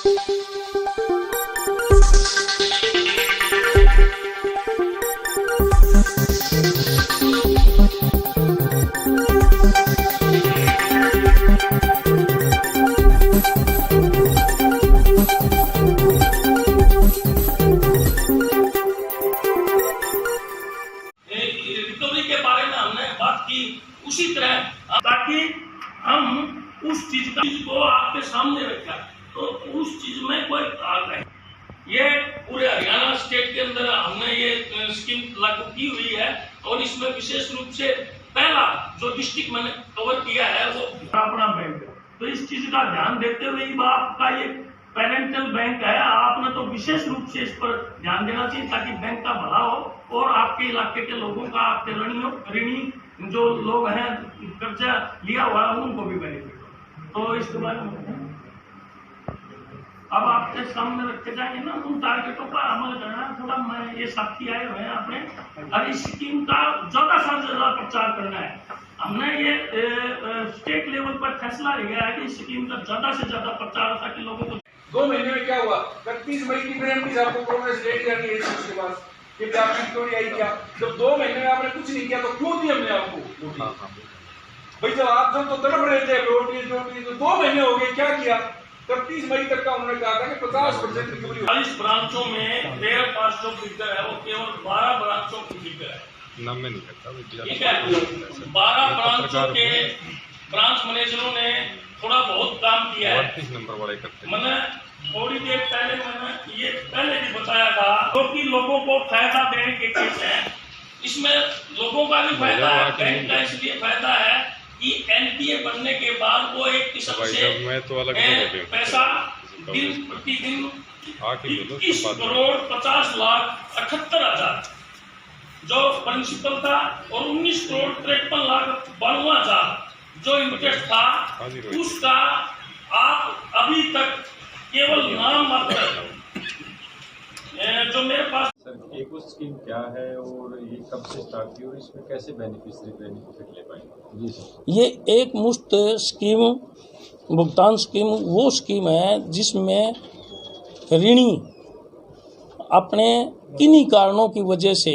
Recovery के बारे में हमने बात की उसी तरह, ताकि हम उस चीज को आपके सामने रखा तो उस चीज में कोई भाग नहीं। ये पूरे हरियाणा स्टेट के अंदर हमने ये स्कीम लागू की हुई है और इसमें विशेष रूप से पहला जो डिस्ट्रिक्ट मैंने कवर किया है वो अपना बैंक है। तो इस चीज का ध्यान देते हुए आपका ये पेरेंटल बैंक है, आपने तो विशेष रूप से इस पर ध्यान देना चाहिए ताकि बैंक का भला हो और आपके इलाके के लोगों का, आपके ऋणी जो लोग हैं कर्जा लिया हुआ है उनको भी बेनिफिट हो। तो इसके बारे में अब आपके सामने रखे जाएंगे ना उन टारगेटों पर अमल करना। थोड़ा मैं ये साथी आए हुए हैं अपने, और इस स्कीम का ज्यादा से ज्यादा प्रचार करना है। हमने ये स्टेट लेवल पर फैसला लिया है कि इस स्कीम का ज्यादा से ज्यादा प्रचार हो ताकि लोगों को। 2 महीने में क्या हुआ? 31 मई की गारंटी आपको प्रोग्रेस रेट जानी है उसके बाद कि आपकी क्यों नहीं आई क्या? जब 2 महीने में आपने कुछ नहीं किया तो क्यों दी हमने आपको? भाई जब आप जब तो तड़प रहे थे रोटी तो 2 महीने हो गए, क्या किया? 31 मई तक का उन्होंने कहा था कि 50% रिकवरी। 40 ब्रांचों में 13 ब्रांचों की फिगर है, वो केवल 12 ब्रांचों की फिगर है। नाम में नहीं करता, ठीक है, 12 ब्रांचों के ब्रांच मैनेजरों ने थोड़ा बहुत काम किया है। 38 नंबर वाले करते। मैंने थोड़ी देर पहले ये पहले भी बताया था, क्योंकि लोगों को फायदा देने के केस है। इसमें लोगों का भी फायदा है, बैंक का इसलिए फायदा है कि एनपीए बनने के बाद वो एक किस्म से पैसा दिन प्रतिदिन 21 करोड़ 50 लाख 78 हजार जो प्रिंसिपल था और 19 करोड़ 53 लाख 92 हजार जो इंटरेस्ट था, उसका आप अभी तक केवल नाम मात्र जो मेरे पास। सर एक स्कीम क्या है और ये कब से स्टार्ट की और इसमें कैसे बेनिफिट ले पाएंगे? जी सर, ये एक मुश्त स्कीम, भुगतान स्कीम वो स्कीम है जिसमें ऋणी अपने किन्हीं कारणों की वजह से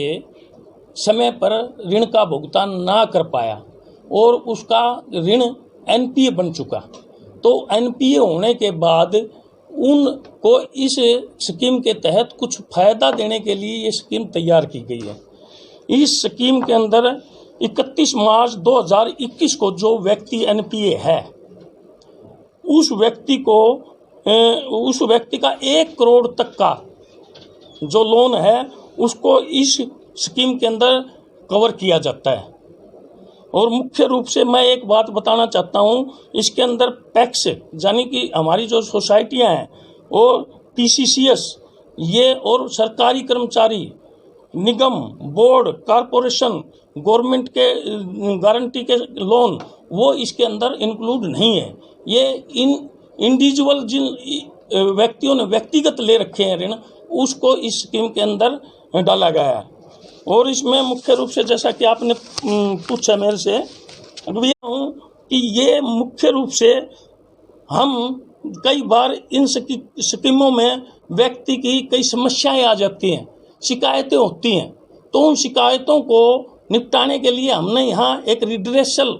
समय पर ऋण का भुगतान ना कर पाया और उसका ऋण एनपीए बन चुका, तो एनपीए होने के बाद उनको इस स्कीम के तहत कुछ फायदा देने के लिए ये स्कीम तैयार की गई है। इस स्कीम के अंदर 31 मार्च 2021 को जो व्यक्ति एनपीए है उस व्यक्ति का 1 करोड़ तक का जो लोन है उसको इस स्कीम के अंदर कवर किया जाता है। और मुख्य रूप से मैं एक बात बताना चाहता हूँ, इसके अंदर पैक्स यानी कि हमारी जो सोसाइटियाँ हैं और पीसीसीएस ये और सरकारी कर्मचारी, निगम, बोर्ड, कारपोरेशन, गवर्नमेंट के गारंटी के लोन वो इसके अंदर इंक्लूड नहीं है। ये इंडिविजुअल जिन व्यक्तियों ने व्यक्तिगत ले रखे हैं ऋण उसको इस स्कीम के अंदर डाला गया है। और इसमें मुख्य रूप से जैसा कि आपने पूछा मेरे से, हूँ कि ये मुख्य रूप से हम कई बार इन स्कीमों में व्यक्ति की कई समस्याएं आ जाती हैं, शिकायतें होती हैं, तो उन शिकायतों को निपटाने के लिए हमने यहाँ एक रिड्रेसल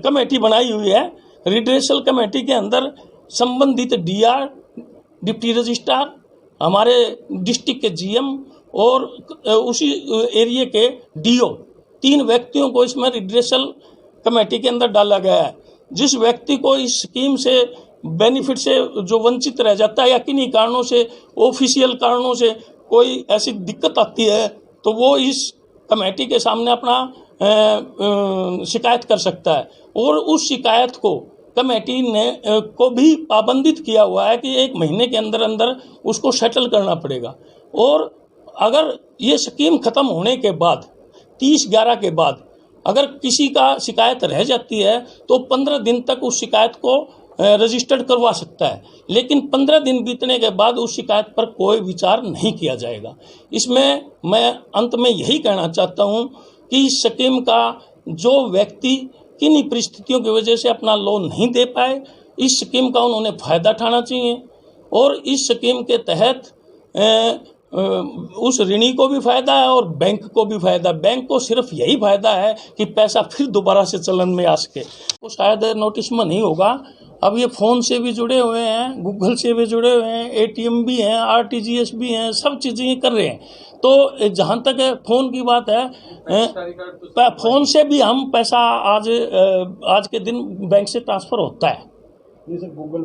कमेटी बनाई हुई है। रिड्रेसल कमेटी के अंदर संबंधित डीआर, डिप्टी रजिस्ट्रार, हमारे डिस्ट्रिक्ट के जीएम और उसी एरिया के डीओ, 3 व्यक्तियों को इसमें रिड्रेसल कमेटी के अंदर डाला गया है। जिस व्यक्ति को इस स्कीम से बेनिफिट से जो वंचित रह जाता है या किन्हीं कारणों से, ऑफिशियल कारणों से कोई ऐसी दिक्कत आती है तो वो इस कमेटी के सामने अपना शिकायत कर सकता है। और उस शिकायत को कमेटी ने को भी पाबंदित किया हुआ है कि 1 महीने के अंदर अंदर उसको सेटल करना पड़ेगा। और अगर ये स्कीम खत्म होने के बाद 30/11 के बाद अगर किसी का शिकायत रह जाती है तो 15 दिन तक उस शिकायत को रजिस्टर्ड करवा सकता है, लेकिन 15 दिन बीतने के बाद उस शिकायत पर कोई विचार नहीं किया जाएगा। इसमें मैं अंत में यही कहना चाहता हूं कि इस स्कीम का जो व्यक्ति किन्हीं परिस्थितियों की वजह से अपना लोन नहीं दे पाए इस स्कीम का उन्होंने फ़ायदा उठाना चाहिए और इस स्कीम के तहत उस ऋणी को भी फायदा है और बैंक को भी फायदा। बैंक को सिर्फ यही फायदा है कि पैसा फिर दोबारा से चलन में आ सके। वो शायद नोटिस में नहीं होगा, अब ये फ़ोन से भी जुड़े हुए हैं, गूगल से भी जुड़े हुए हैं, ATM भी हैं, RTGS भी हैं, सब चीज़ें ये कर रहे हैं। तो जहाँ तक फ़ोन की बात है, फ़ोन से भी हम पैसा आज के दिन बैंक से ट्रांसफ़र होता है। जैसे गूगल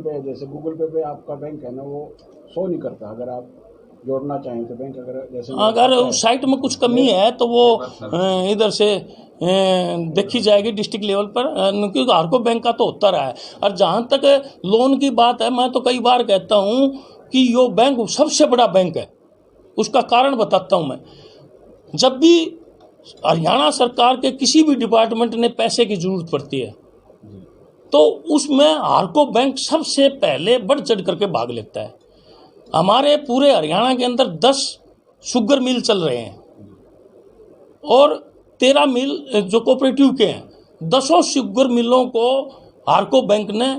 पे आपका बैंक है ना, वो शो नहीं करता। अगर आप जोड़ना चाहें तो बैंक अगर उस साइट में कुछ कमी है तो वो इधर से देखी जाएगी डिस्ट्रिक्ट लेवल पर, क्योंकि हर को बैंक का तो होता रहा है। और जहाँ तक लोन की बात है, मैं तो कई बार कहता हूँ कि यो बैंक सबसे बड़ा बैंक है। उसका कारण बताता हूँ मैं। जब भी हरियाणा सरकार के किसी भी डिपार्टमेंट ने पैसे की जरूरत पड़ती है तो उसमें हारको बैंक सबसे पहले बढ़ चढ़ करके भाग लेता है। हमारे पूरे हरियाणा के अंदर 10 शुगर मिल चल रहे हैं और 13 मिल जो कोऑपरेटिव के हैं। 10 शुगर मिलों को हारको बैंक ने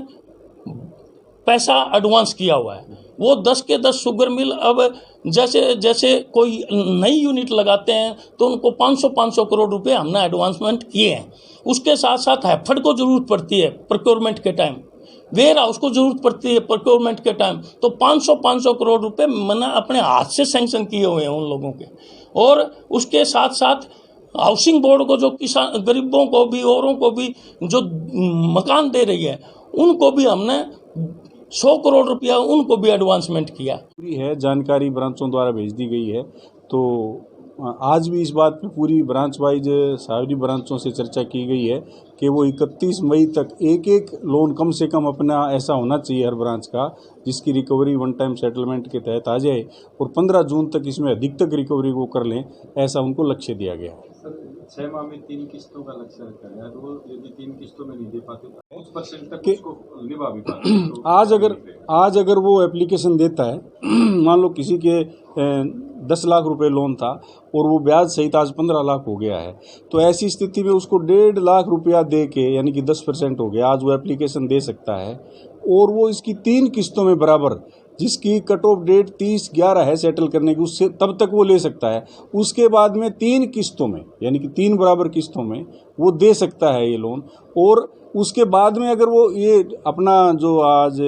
पैसा एडवांस किया हुआ है। वो 10 के 10 शुगर मिल अब जैसे जैसे कोई नई यूनिट लगाते हैं तो उनको 500 करोड़ रुपए हमने एडवांसमेंट किए हैं। उसके साथ साथ हैफर्ड को जरूरत पड़ती है प्रोक्योरमेंट के टाइम, वेयर हाउस को जरूरत पड़ती है प्रोक्योरमेंट के टाइम, तो 500 करोड़ रुपए मैंने अपने हाथ से सैंक्शन किए हुए हैं उन लोगों के। और उसके साथ साथ हाउसिंग बोर्ड को जो किसान गरीबों को भी औरों को भी जो मकान दे रही है उनको भी हमने 100 करोड़ रुपया उनको भी एडवांसमेंट किया। पूरी है जानकारी ब्रांचों द्वारा भेज दी गई है। तो आज भी इस बात पे पूरी ब्रांच वाइज सारी ब्रांचों से चर्चा की गई है कि वो 31 मई तक एक लोन कम से कम अपना ऐसा होना चाहिए हर ब्रांच का जिसकी रिकवरी वन टाइम सेटलमेंट के तहत आ जाए और 15 जून तक इसमें अधिक तक रिकवरी वो कर लें, ऐसा उनको लक्ष्य दिया गया है। सर 6 माह में 3 किस्तों का लक्ष्य रखा गया है, तो यदि 3 किस्तों में नहीं दे पाते तो 5% तक उसको निभा भी पाते हैं। तो आज अगर वो एप्लीकेशन देता है, मान लो किसी के 10 लाख रुपए लोन था और वो ब्याज सहित आज 15 लाख हो गया है, तो ऐसी स्थिति में उसको 1.5 लाख रुपया दे के यानी कि 10% हो गया, आज वो एप्लीकेशन दे सकता है और वो इसकी 3 किस्तों में बराबर जिसकी कट ऑफ डेट 30/11 है सेटल करने की, उससे तब तक वो ले सकता है। उसके बाद में 3 किस्तों में यानी कि 3 बराबर किस्तों में वो दे सकता है ये लोन। और उसके बाद में अगर वो ये अपना जो आज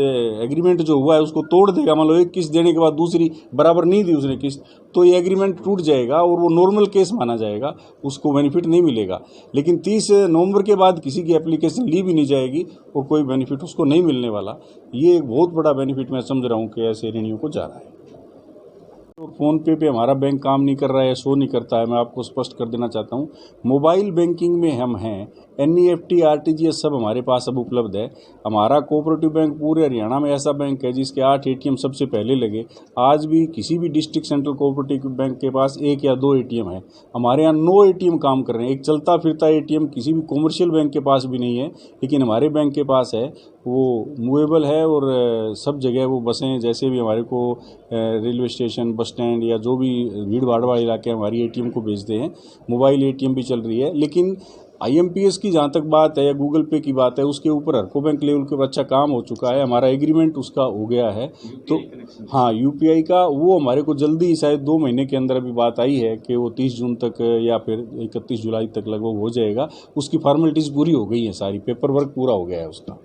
एग्रीमेंट जो हुआ है उसको तोड़ देगा, मान लो एक किस्त देने के बाद दूसरी बराबर नहीं दी उसने किस्त, तो ये एग्रीमेंट टूट जाएगा और वो नॉर्मल केस माना जाएगा, उसको बेनिफिट नहीं मिलेगा। लेकिन 30 नवंबर के बाद किसी की एप्लीकेशन ली भी नहीं जाएगी और कोई बेनिफिट उसको नहीं मिलने वाला। ये एक बहुत बड़ा बेनिफिट मैं समझ रहा हूँ कि ऐसे ऋणियों को जा रहा है। तो फ़ोन पे हमारा बैंक काम नहीं कर रहा है, शो नहीं करता है, मैं आपको स्पष्ट कर देना चाहता हूँ। मोबाइल बैंकिंग में हम हैं, NEFT RTGS सब हमारे पास अब उपलब्ध है। हमारा कोऑपरेटिव बैंक पूरे हरियाणा में ऐसा बैंक है जिसके 8 ATM सबसे पहले लगे। आज भी किसी भी डिस्ट्रिक्ट सेंट्रल कोऑपरेटिव बैंक के पास 1 या 2 ATM है। हमारे यहाँ 9 ATM काम कर रहे हैं। एक चलता फिरता ATM किसी भी कॉमर्शियल बैंक के पास भी नहीं है, लेकिन हमारे बैंक के पास है। वो मूवेबल है और सब जगह वो बसें जैसे भी हमारे को रेलवे स्टेशन, बस स्टैंड या जो भी भीड़ भाड़ वाले इलाके हमारी ATM को भेजते हैं। मोबाइल ATM भी चल रही है। लेकिन IMPS की जहाँ तक बात है या गूगल पे की बात है, उसके ऊपर हरको बैंक लेवल के अच्छा काम हो चुका है। हमारा एग्रीमेंट उसका हो गया है। तो हाँ, UPI का वो हमारे को जल्दी ही शायद 2 महीने के अंदर अभी बात आई है कि वो 30 जून तक या फिर 31 जुलाई तक लगभग हो जाएगा। उसकी फॉर्मेलिटीज़ पूरी हो गई हैं, सारी पेपर वर्क पूरा हो गया है उसका।